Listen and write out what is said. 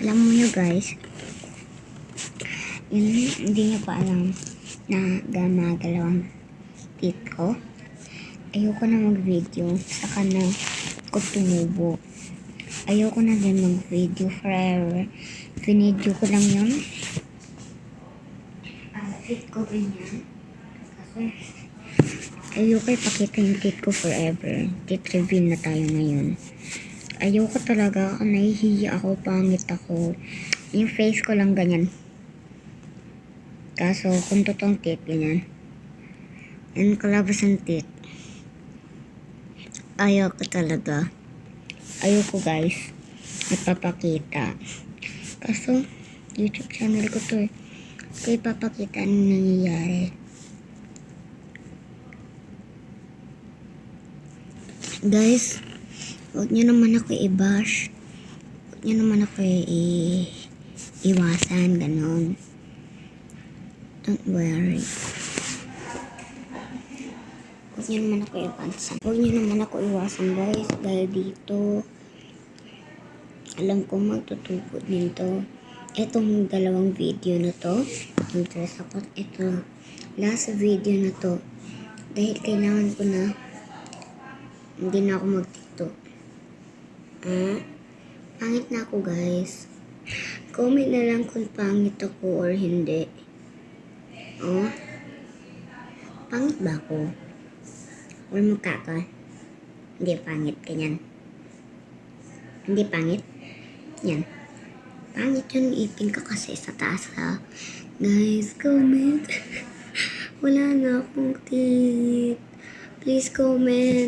Alam mo nyo guys, yun, hindi nyo pa alam na gumagalaw ang teeth ko. Ayoko na mag-video, saka na ko tumubo. Ayoko na din mag-video forever. Video ko lang yun. Teeth ko ganyan. Kasi ayoko ipakita yung teeth ko forever. Teeth reveal na tayo ngayon. Ayoko talaga, nahihiya ako, pangit ako. Yung face ko lang ganyan. Kaso, kung totoong teeth, ganyan. And kalabas ang teeth. Ayoko talaga. Ayoko guys. Ipapakita. Kaso, YouTube channel ko to eh. Kaya ipapakita ano nangyayari. Guys, huwag nyo naman ako i-bash. Huwag nyo naman ako iwasan, ganon. Don't worry. Huwag nyo naman ako iwasan. Huwag nyo naman ako iwasan guys. Dahil dito, alam ko magtutubo din to. Itong dalawang video na to, interest ako. Ito, last video na to. Dahil kailangan ko na, hindi na ako mag-tiktok. Pangit na ako guys. Comment na lang kung pangit ako or hindi. Oh, pangit ba ako? Or mukha ka? Hindi pangit, ganyan. Hindi pangit? Yan. Pangit yun, ipin ka kasi sa taas ha. Guys, comment. Wala na akong teeth. Please comment.